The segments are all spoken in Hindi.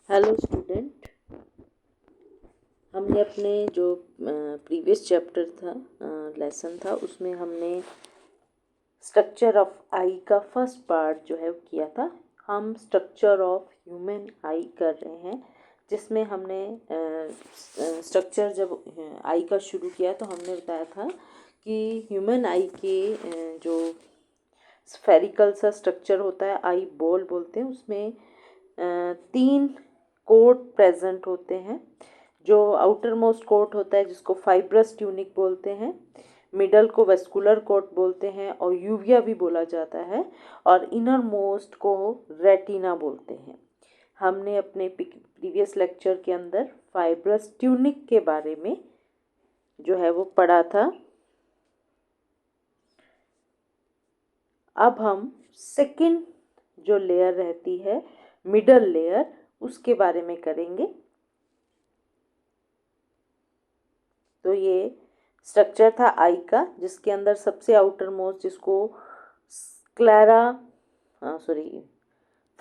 हेलो स्टूडेंट, हमने अपने जो प्रीवियस चैप्टर था, लेसन था, उसमें हमने स्ट्रक्चर ऑफ आई का फर्स्ट पार्ट जो है वो किया था। हम स्ट्रक्चर ऑफ ह्यूमन आई कर रहे हैं, जिसमें हमने स्ट्रक्चर जब आई का शुरू किया तो हमने बताया था कि ह्यूमन आई के जो स्फेरिकल सा स्ट्रक्चर होता है, आई बॉल बोलते हैं, उसमें तीन कोट प्रेजेंट होते हैं। जो आउटर मोस्ट कोट होता है जिसको फाइब्रस ट्यूनिक बोलते हैं, मिडल को वेस्कुलर कोट बोलते हैं और यूविया भी बोला जाता है, और इनर मोस्ट को रेटिना बोलते हैं। हमने अपने प्रीवियस लेक्चर के अंदर फाइब्रस ट्यूनिक के बारे में जो है वो पढ़ा था। अब हम सेकंड जो लेयर रहती है, मिडल लेयर, उसके बारे में करेंगे। तो ये स्ट्रक्चर था आई का, जिसके अंदर सबसे आउटर मोस्ट, जिसको स्क्लेरा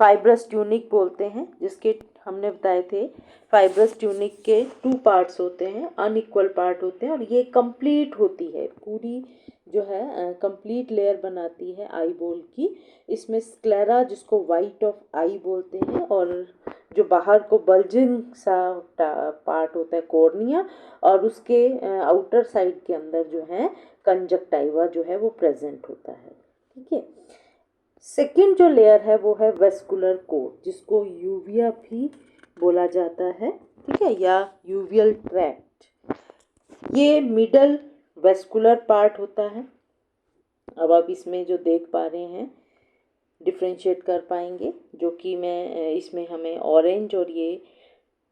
फाइब्रस ट्यूनिक बोलते हैं, जिसके हमने बताए थे फाइब्रस ट्यूनिक के टू पार्ट्स होते हैं, अनइक्वल पार्ट होते हैं, और ये कंप्लीट होती है, पूरी जो है कंप्लीट लेयर बनाती है आई बोल की। इसमें स्क्लेरा, जिसको वाइट ऑफ आई बोलते हैं, और जो बाहर को बल्जिंग सा पार्ट होता है कॉर्निया, और उसके आउटर साइड के अंदर जो है कंजक्टाइवा जो है वो प्रेजेंट होता है। ठीक है। सेकेंड जो लेयर है वो है वेस्कुलर कोट, जिसको यूविया भी बोला जाता है, ठीक है, या यूवियल ट्रैक्ट। ये मिडल वेस्कुलर पार्ट होता है। अब आप इसमें जो देख पा रहे हैं डिफ्रेंशिएट कर पाएंगे, जो कि मैं इसमें हमें ऑरेंज और ये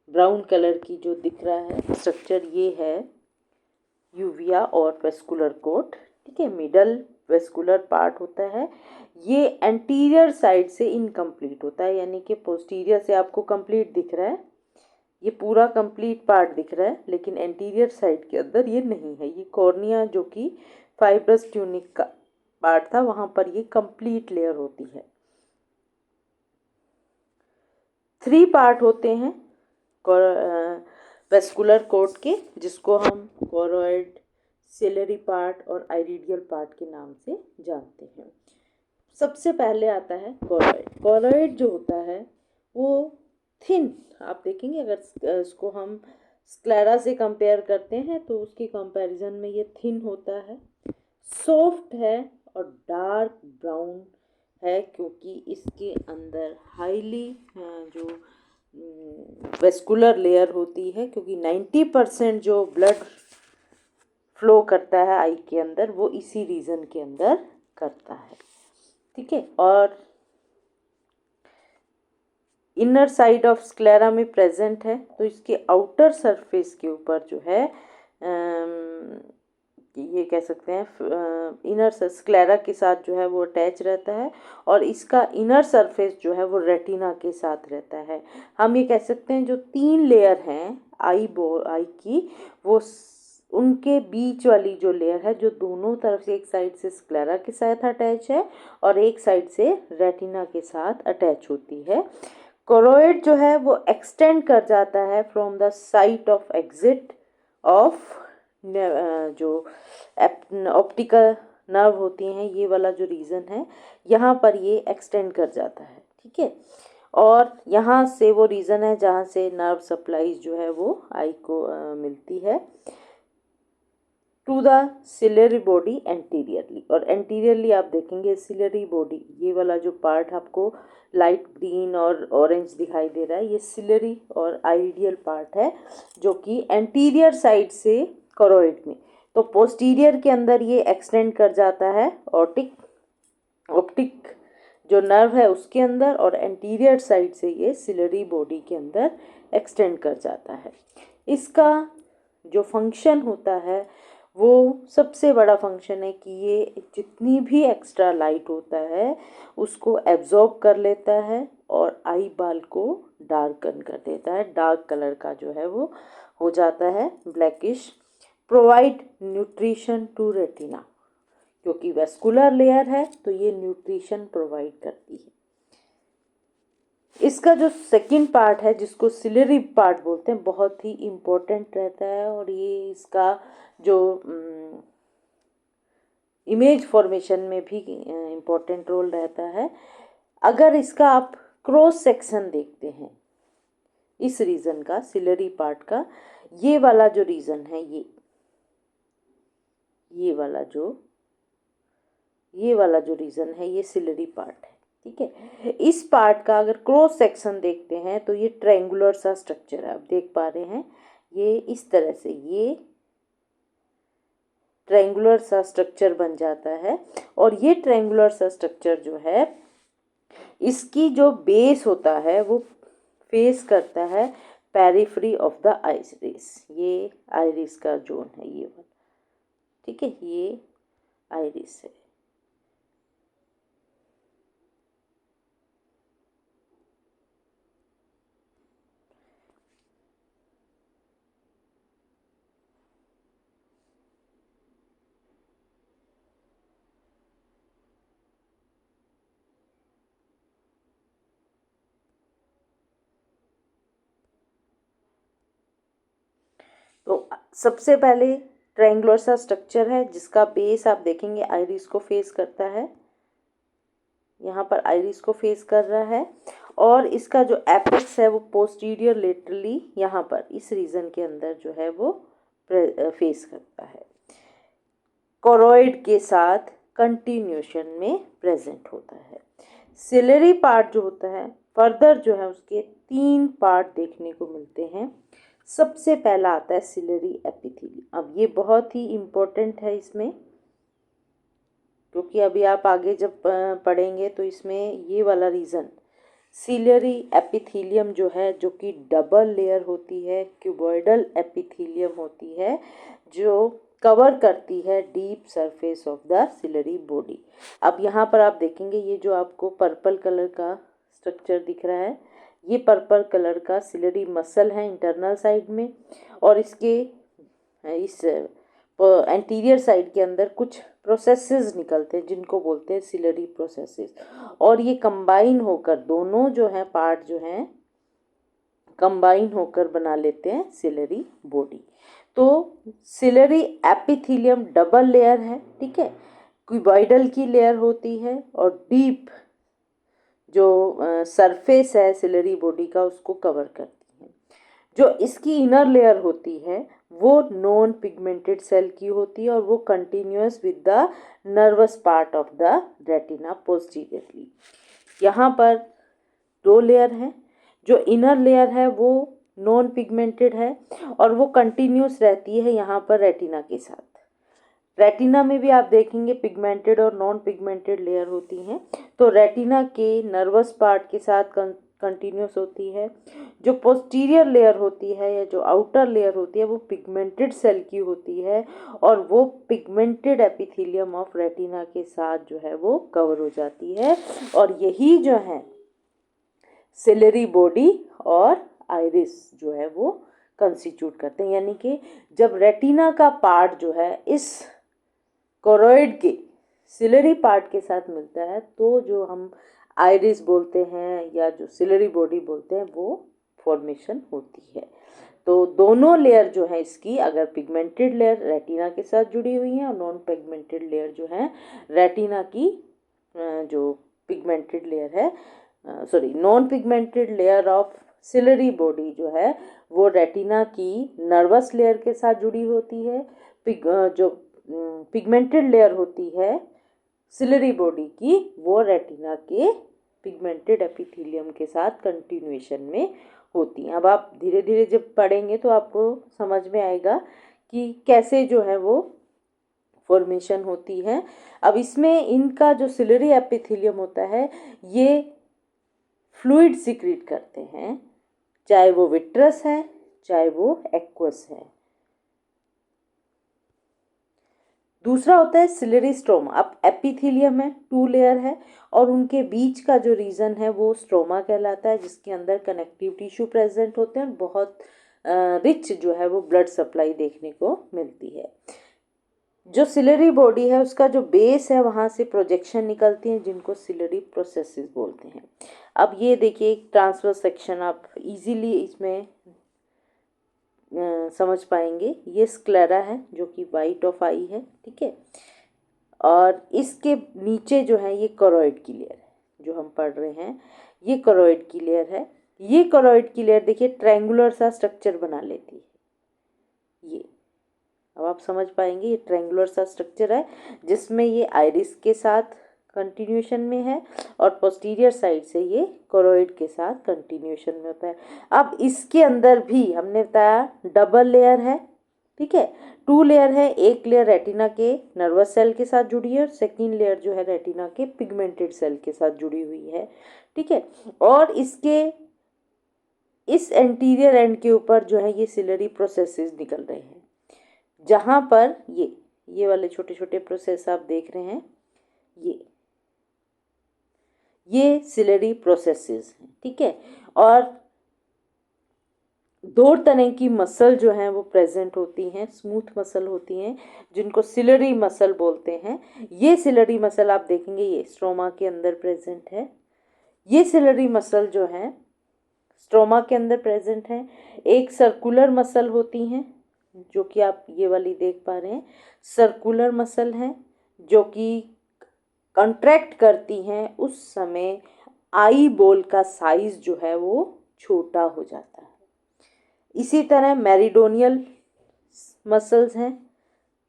ब्राउन कलर की जो दिख रहा है स्ट्रक्चर, ये है यूविया और वेस्कुलर कोट। ठीक है, मिडल वेस्कुलर पार्ट होता है। ये एंटीरियर साइड से इनकम्प्लीट होता है, यानी कि पोस्टीरियर से आपको कंप्लीट दिख रहा है, ये पूरा कंप्लीट पार्ट दिख रहा है, लेकिन एंटीरियर साइड के अंदर ये नहीं है। ये कॉर्निया जो कि फाइब्रस ट्यूनिक का पार्ट था, वहाँ पर ये कंप्लीट लेयर होती है। थ्री पार्ट होते हैं वेस्कुलर कोट के, जिसको हम कोरोइड, सिलरी पार्ट और आइरिडियल पार्ट के नाम से जानते हैं। सबसे पहले आता है कोरोइड। कोरोइड जो होता है वो थिन, आप देखेंगे अगर इसको हम स्क्लेरा से कंपेयर करते हैं तो उसकी कंपैरिजन में ये थिन होता है, सॉफ्ट है और डार्क ब्राउन है, क्योंकि इसके अंदर हाईली जो वेस्कुलर लेयर होती है, क्योंकि 90% जो ब्लड फ्लो करता है आई के अंदर वो इसी रीजन के अंदर करता है। ठीक है, और इनर साइड ऑफ स्क्लेरा में प्रेजेंट है, तो इसके आउटर सरफेस के ऊपर जो है ये कह सकते हैं इनर स्क्लेरा के साथ जो है वो अटैच रहता है, और इसका इनर सरफेस जो है वो रेटिना के साथ रहता है। हम ये कह सकते हैं जो तीन लेयर हैं आई की, वो उनके बीच वाली जो लेयर है, जो दोनों तरफ से, एक साइड से स्क्लेरा के साथ अटैच है और एक साइड से रेटिना के साथ अटैच होती है। कोरोइड जो है वो एक्सटेंड कर जाता है from the site of exit of जो ऑप्टिकल नर्व होती हैं, ये वाला जो रीजन है, यहाँ पर ये एक्सटेंड कर जाता है। ठीक है, और यहाँ से वो रीजन है जहाँ से नर्व सप्लाईज जो है वो आई को मिलती है to the ciliary body anteriorly. और एंटीरियरली आप देखेंगे सिलरी बॉडी, ये वाला जो पार्ट आपको लाइट ग्रीन और ऑरेंज दिखाई दे रहा है, ये सिलरी और आइडियल पार्ट है, जो कि एंटीरियर साइड से कोरोइड में, तो पोस्टीरियर के अंदर ये एक्सटेंड कर जाता है ऑप्टिक जो नर्व है उसके अंदर, और एंटीरियर साइड से ये सिलरी बॉडी के अंदर एक्सटेंड कर जाता है। इसका जो फंक्शन होता है वो सबसे बड़ा फंक्शन है कि ये जितनी भी एक्स्ट्रा लाइट होता है उसको एब्जॉर्ब कर लेता है और आई बाल को डार्कन कर देता है, डार्क कलर का जो है वो हो जाता है, blackish. Provide nutrition to retina, क्योंकि वेस्कुलर लेयर है तो ये न्यूट्रिशन प्रोवाइड करती है। इसका जो सेकंड पार्ट है जिसको सिलरी पार्ट बोलते हैं बहुत ही इम्पोर्टेंट रहता है, और ये इसका जो इमेज फॉर्मेशन में भी इम्पोर्टेंट रोल रहता है। अगर इसका आप क्रॉस सेक्शन देखते हैं इस रीजन का, सिलरी पार्ट का, ये वाला जो रीजन है, ये वाला जो रीजन है ये सिलरी पार्ट है, ठीक है। इस पार्ट का अगर क्रॉस सेक्शन देखते हैं तो ये ट्रायंगुलर सा स्ट्रक्चर है, आप देख पा रहे हैं ये इस तरह से, ये ट्रायंगुलर सा स्ट्रक्चर बन जाता है। और ये ट्रायंगुलर सा स्ट्रक्चर जो है, इसकी जो बेस होता है वो फेस करता है पेरिफेरी ऑफ द आइरिस। ये आइरिस का जोन है ये वाला, ठीक है, ये आइरिस है। तो सबसे पहले ट्रायंगुलर सा स्ट्रक्चर है जिसका बेस आप देखेंगे आइरिस को फेस करता है, यहाँ पर आइरिस को फेस कर रहा है। और इसका जो एपेक्स है वो पोस्टीरियर लेटरली यहाँ पर इस रीजन के अंदर जो है वो फेस करता है, कोरोइड के साथ कंटिन्यूशन में प्रेजेंट होता है। सिलरी पार्ट जो होता है फर्दर जो है उसके 3 पार्ट देखने को मिलते हैं। सबसे पहला आता है सिलरी एपिथेलियम। अब ये बहुत ही इम्पोर्टेंट है इसमें, क्योंकि अभी आप आगे जब पढ़ेंगे तो इसमें ये वाला रीज़न सिलरी एपिथेलियम जो है, जो कि डबल लेयर होती है, क्यूबॉइडल एपिथेलियम होती है, जो कवर करती है deep surface of the ciliary body. अब यहाँ पर आप देखेंगे ये जो आपको पर्पल कलर का स्ट्रक्चर दिख रहा है, ये पर्पल कलर का सिलरी मसल है इंटरनल साइड में, और इसके इस एंटीरियर साइड के अंदर कुछ प्रोसेसेस निकलते हैं जिनको बोलते हैं सिलरी प्रोसेसेस, और ये कंबाइन होकर दोनों जो है पार्ट जो हैं कंबाइन होकर बना लेते हैं सिलरी बॉडी। तो सिलरी एपिथेलियम डबल लेयर है, ठीक है, क्यूबॉइडल की लेयर होती है और डीप जो सरफेस है सिलरी बॉडी का उसको कवर करती है। जो इसकी इनर लेयर होती है वो नॉन पिगमेंटेड सेल की होती है और वो continuous with the nervous part of the retina posteriorly. यहाँ पर 2 लेयर हैं। जो इनर लेयर है वो नॉन पिगमेंटेड है और वो कंटिन्यूस रहती है यहाँ पर रेटिना के साथ। रेटिना में भी आप देखेंगे पिगमेंटेड और नॉन पिगमेंटेड लेयर होती हैं। तो रेटिना के नर्वस पार्ट के साथ कंटिन्यूस होती है। जो पोस्टीरियर लेयर होती है या जो आउटर लेयर होती है वो पिगमेंटेड सेल की होती है और वो पिगमेंटेड एपिथेलियम ऑफ रेटिना के साथ जो है वो कवर हो जाती है। और यही जो है सिलरी बॉडी और आइरिस जो है वो कंस्टिट्यूट करते हैं। यानी कि जब रेटिना का पार्ट जो है इस कोरोइड के सिलरी पार्ट के साथ मिलता है तो जो हम आइरिस बोलते हैं या जो सिलरी बॉडी बोलते हैं वो फॉर्मेशन होती है। तो दोनों लेयर जो है इसकी, अगर पिगमेंटेड लेयर रेटिना के साथ जुड़ी हुई है और नॉन पिगमेंटेड लेयर जो है रेटिना की जो पिगमेंटेड लेयर है, sorry non pigmented layer of ciliary body जो है वो रेटिना की नर्वस लेयर के साथ जुड़ी होती है। जो पिगमेंटेड लेयर होती है सिलरी बॉडी की वो रेटिना के पिगमेंटेड एपिथेलियम के साथ कंटिन्यूएशन में होती हैं। अब आप धीरे धीरे जब पढ़ेंगे तो आपको समझ में आएगा कि कैसे जो है वो फॉर्मेशन होती है। अब इसमें इनका जो सिलरी एपिथेलियम होता है ये फ्लूइड सिक्रीट करते हैं, चाहे वो विट्रस है चाहे वो एक्वस है। दूसरा होता है सिलरी स्ट्रोमा। अब एपिथेलियम है, 2 लेयर है और उनके बीच का जो रीजन है वो स्ट्रोमा कहलाता है, जिसके अंदर कनेक्टिव टिश्यू प्रेजेंट होते हैं और बहुत रिच जो है वो ब्लड सप्लाई देखने को मिलती है। जो सिलरी बॉडी है उसका जो बेस है वहाँ से प्रोजेक्शन निकलती हैं जिनको सिलरी प्रोसेसेस बोलते हैं। अब ये देखिए एक ट्रांसवर्स सेक्शन आप इजीली इसमें समझ पाएंगे। ये स्क्लेरा है जो कि वाइट ऑफ आई है, ठीक है। और इसके नीचे जो है ये कोरोइड की लेयर है जो हम पढ़ रहे हैं, ये कोरोइड की लेयर है। ये कोरोइड की लेयर देखिए ट्रायंगुलर सा स्ट्रक्चर बना लेती है। ये अब आप समझ पाएंगे ये ट्रायंगुलर सा स्ट्रक्चर है जिसमें ये आइरिस के साथ कंटिन्यूशन में है और पोस्टीरियर साइड से ये कोरोइड के साथ कंटिन्यूशन में होता है। अब इसके अंदर भी हमने बताया डबल लेयर है, ठीक है, 2 लेयर है। एक लेयर रेटिना के नर्वस सेल के साथ जुड़ी है और सेकेंड लेयर जो है रेटिना के पिगमेंटेड सेल के साथ जुड़ी हुई है, ठीक है। और इसके इस एंटीरियर एंड के ऊपर जो है ये सिलरी प्रोसेसेस निकल रहे हैं, जहाँ पर ये वाले छोटे छोटे प्रोसेस आप देख रहे हैं, ये सिलरी प्रोसेसेस हैं, ठीक है। और 2 तरह की मसल जो हैं वो प्रेजेंट होती हैं, स्मूथ मसल होती हैं जिनको सिलरी मसल बोलते हैं। ये सिलरी मसल आप देखेंगे ये स्ट्रोमा के अंदर प्रेजेंट है। ये सिलरी मसल जो है स्ट्रोमा के अंदर प्रेजेंट है। एक सर्कुलर मसल होती हैं जो कि आप ये वाली देख पा रहे हैं, सर्कुलर मसल हैं जो कि कंट्रैक्ट करती हैं उस समय आई बॉल का साइज जो है वो छोटा हो जाता है। इसी तरह मेरिडोनियल मसल्स हैं,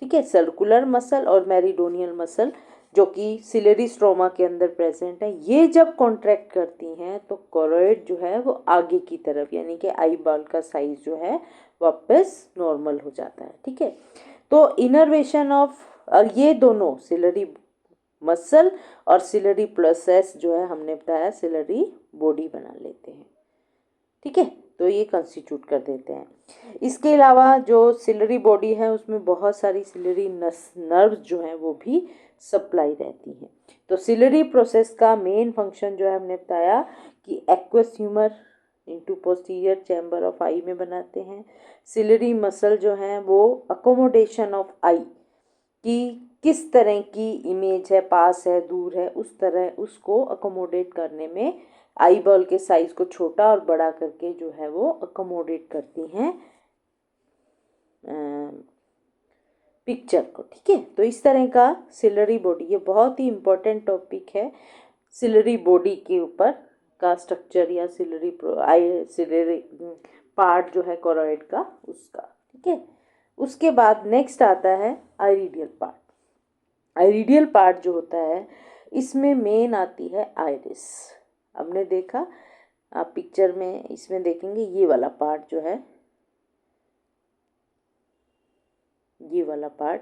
ठीक है, सर्कुलर मसल और मेरिडोनियल मसल जो कि सिलरी स्ट्रोमा के अंदर प्रेजेंट है। ये जब कॉन्ट्रैक्ट करती हैं तो कोरोइड जो है वो आगे की तरफ यानी कि आई बॉल का साइज जो है वापस नॉर्मल हो जाता है, ठीक है। तो इनर्वेशन ऑफ ये दोनों सिलरी मसल और सिलरी प्रोसेस जो है हमने बताया सिलरी बॉडी बना लेते हैं, ठीक है। तो ये कंस्टिट्यूट कर देते हैं। इसके अलावा जो सिलरी बॉडी है उसमें बहुत सारी सिलरी नर्व्स जो हैं वो भी सप्लाई रहती हैं। तो सिलरी प्रोसेस का मेन फंक्शन जो है हमने बताया कि aqueous humour into posterior chamber of eye में बनाते हैं। सिलरी मसल जो हैं वो अकोमोडेशन ऑफ आई कि किस तरह की इमेज है, पास है, दूर है, उस तरह उसको अकोमोडेट करने में आई बॉल के साइज को छोटा और बड़ा करके जो है वो अकोमोडेट करती हैं पिक्चर को, ठीक है। तो इस तरह का सिलरी बॉडी, ये बहुत ही इम्पोर्टेंट टॉपिक है सिलरी बॉडी के ऊपर का स्ट्रक्चर या सिलरी पार्ट जो है कोरोइड का उसका, ठीक है। उसके बाद नेक्स्ट आता है आइरिडियल पार्ट। आइरिडियल पार्ट जो होता है इसमें मेन आती है आइरिस। हमने देखा आप पिक्चर में इसमें देखेंगे ये वाला पार्ट जो है, ये वाला पार्ट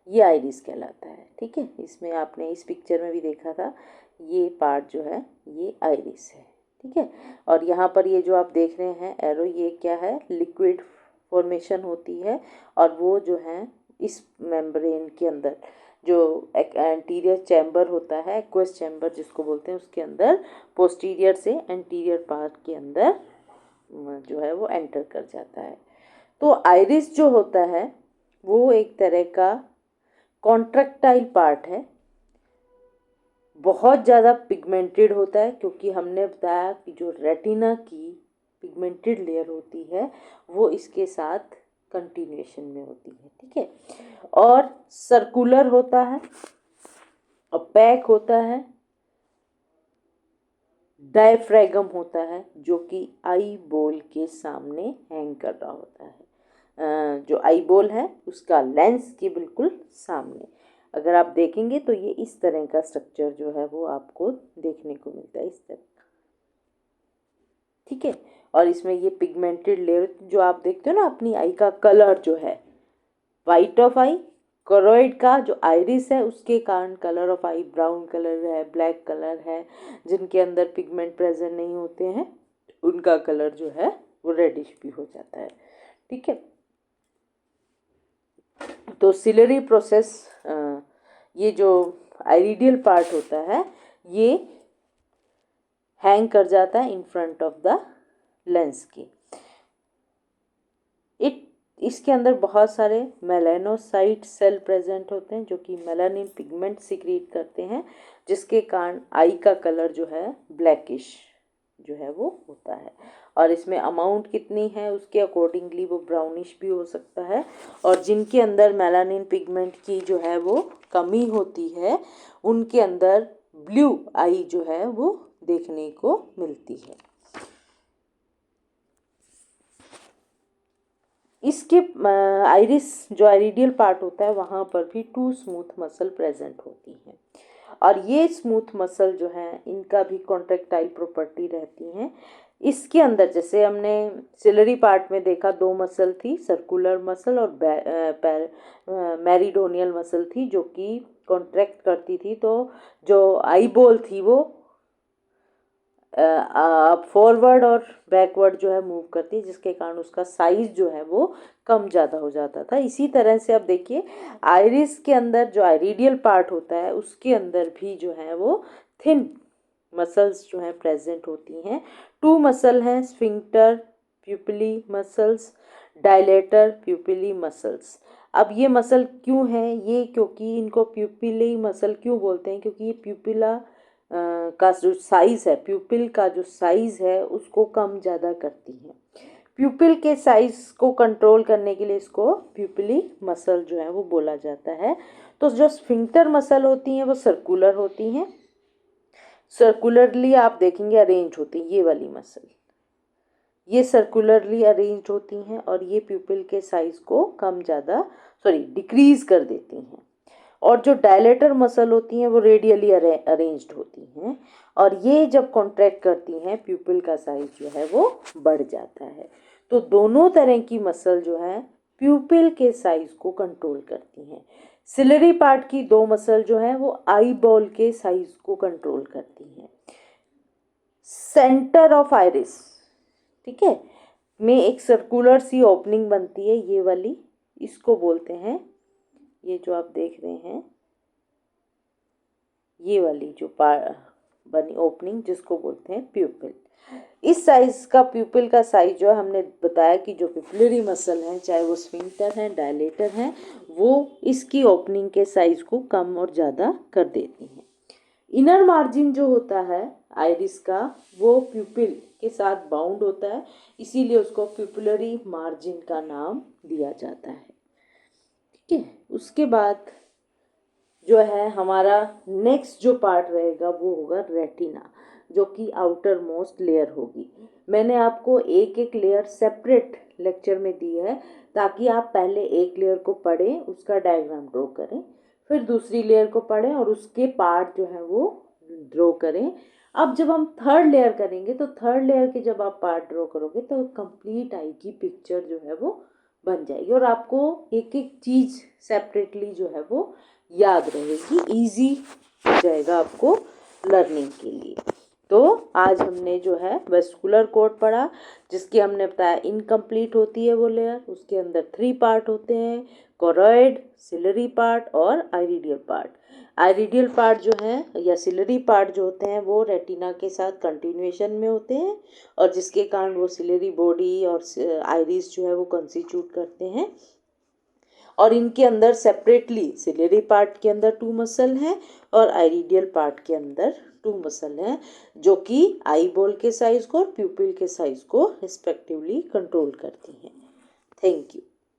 ये आइरिस कहलाता है, ठीक है। इसमें आपने इस पिक्चर में भी देखा था ये पार्ट जो है ये आइरिस है, ठीक है। और यहाँ पर ये जो आप देख रहे हैं एरो, ये क्या है, लिक्विड फॉर्मेशन होती है और वो जो है इस मेम्ब्रेन के अंदर जो एंटीरियर चैम्बर होता है, एक्वस चैम्बर जिसको बोलते हैं, उसके अंदर पोस्टीरियर से एंटीरियर पार्ट के अंदर जो है वो एंटर कर जाता है। तो आइरिस जो होता है वो एक तरह का कॉन्ट्रैक्टाइल पार्ट है, बहुत ज़्यादा पिगमेंटेड होता है क्योंकि हमने बताया कि जो रेटिना की पिगमेंटेड लेयर होती है वो इसके साथ कंटिन्यूएशन में होती है, ठीक है। और सर्कुलर होता है, ओपेक होता है, डायफ्रैगम होता है जो कि आई बॉल के सामने हैंग कर रहा होता है। जो आई बॉल है उसका लेंस के बिल्कुल सामने अगर आप देखेंगे तो ये इस तरह का स्ट्रक्चर जो है वो आपको देखने को मिलता है, इस तरह का, ठीक है। और इसमें ये पिगमेंटेड लेयर जो आप देखते हो ना अपनी आई का कलर जो है वाइट ऑफ आई, कोरोइड का जो आइरिस है उसके कारण colour of I brown colour है, ब्लैक कलर है। जिनके अंदर पिगमेंट प्रेजेंट नहीं होते हैं उनका कलर जो है वो रेडिश भी हो जाता है, ठीक है। तो सिलरी प्रोसेस ये जो आइरिडियल पार्ट होता है ये हैंग कर जाता है in front of the lens के। इसके अंदर बहुत सारे मेलानोसाइट सेल प्रेजेंट होते हैं जो कि मेलानिन पिगमेंट सिक्रीट करते हैं, जिसके कारण आई का कलर जो है ब्लैकिश जो है वो होता है। और इसमें अमाउंट कितनी है उसके अकॉर्डिंगली वो ब्राउनिश भी हो सकता है। और जिनके अंदर मेलानिन पिगमेंट की जो है वो कमी होती है उनके अंदर ब्लू आई जो है वो देखने को मिलती है। इसके आइरिस जो आइरिडियल पार्ट होता है वहाँ पर भी 2 स्मूथ मसल प्रेजेंट होती हैं। और ये स्मूथ मसल जो है इनका भी कॉन्ट्रैक्टाइल प्रॉपर्टी रहती हैं। इसके अंदर जैसे हमने सिलरी पार्ट में देखा 2 मसल थी, सर्कुलर मसल और मेरिडोनियल मसल थी जो कि कॉन्ट्रैक्ट करती थी। तो जो आई बॉल थी वो फॉरवर्ड और बैकवर्ड जो है मूव करती है, जिसके कारण उसका साइज जो है वो कम ज़्यादा हो जाता था। इसी तरह से अब देखिए आइरिस के अंदर जो आइरिडियल पार्ट होता है उसके अंदर भी जो है वो थिन मसल्स जो हैं प्रेजेंट होती हैं। 2 मसल हैं, स्फिंक्टर प्यूपिली मसल्स, डायलेटर प्यूपिली मसल्स। अब ये मसल क्यों हैं ये, क्योंकि इनको प्यूपिली मसल क्यों बोलते हैं, क्योंकि ये प्यूपिला का जो साइज़ है, प्यूपिल का जो साइज़ है उसको कम ज़्यादा करती हैं। प्यूपिल के साइज़ को कंट्रोल करने के लिए इसको प्यूपिली मसल जो है वो बोला जाता है। तो जो स्फिंक्टर मसल होती हैं वो सर्कुलर होती हैं, सर्कुलरली आप देखेंगे अरेंज होती हैं। ये वाली मसल ये सर्कुलरली अरेंज होती हैं और ये प्यूपिल के साइज़ को कम ज़्यादा डिक्रीज कर देती हैं। और जो डायलेटर मसल होती हैं वो रेडियली अरेंज्ड होती हैं और ये जब कॉन्ट्रैक्ट करती हैं प्यूपिल का साइज जो है वो बढ़ जाता है। तो दोनों तरह की मसल जो है प्यूपिल के साइज को कंट्रोल करती हैं। सिलरी पार्ट की 2 मसल जो है वो आई बॉल के साइज को कंट्रोल करती हैं। सेंटर ऑफ आइरिस, ठीक है, में एक सर्कुलर सी ओपनिंग बनती है, ये वाली, इसको बोलते हैं, ये जो आप देख रहे हैं ये वाली जो बनी ओपनिंग जिसको बोलते हैं प्यूपिल। इस साइज का प्यूपिल का साइज जो है हमने बताया कि जो पिपलरी मसल है चाहे वो स्फिंक्टर है डायलेटर है वो इसकी ओपनिंग के साइज को कम और ज़्यादा कर देती हैं। इनर मार्जिन जो होता है आइरिस का वो प्यूपिल के साथ बाउंड होता है, इसीलिए उसको प्यूपिलरी मार्जिन का नाम दिया जाता है। ठीक है, उसके बाद जो है हमारा नेक्स्ट जो पार्ट रहेगा वो होगा रेटिना, जो कि आउटर मोस्ट लेयर होगी। मैंने आपको एक एक लेयर सेपरेट लेक्चर में दी है ताकि आप पहले एक लेयर को पढ़ें, उसका डायग्राम ड्रॉ करें, फिर दूसरी लेयर को पढ़ें और उसके पार्ट जो है वो ड्रॉ करें। अब जब हम थर्ड लेयर करेंगे तो थर्ड लेयर के जब आप पार्ट ड्रॉ करोगे तो कंप्लीट आई की पिक्चर जो है वो बन जाएगी और आपको एक एक चीज़ सेपरेटली जो है वो याद रहेगी, इजी हो जाएगा आपको लर्निंग के लिए। तो आज हमने जो है वेस्कुलर कॉर्ड पढ़ा, जिसकी हमने बताया इनकम्प्लीट होती है वो लेयर, उसके अंदर 3 पार्ट होते हैं, कोरॉइड, सिलरी पार्ट और आइरिडियल पार्ट। आइरिडियल पार्ट जो है या सिलरी पार्ट जो होते हैं वो रेटिना के साथ कंटिन्यूएशन में होते हैं और जिसके कारण वो सिलरी बॉडी और आइरिस जो है वो कंस्टिट्यूट करते हैं। और इनके अंदर सेपरेटली सिलरी पार्ट के अंदर 2 मसल हैं और आइरिडियल पार्ट के अंदर 2 मसल हैं जो कि आई बॉल के साइज को और प्यूपिल के साइज को रिस्पेक्टिवली कंट्रोल करती हैं। Thank you.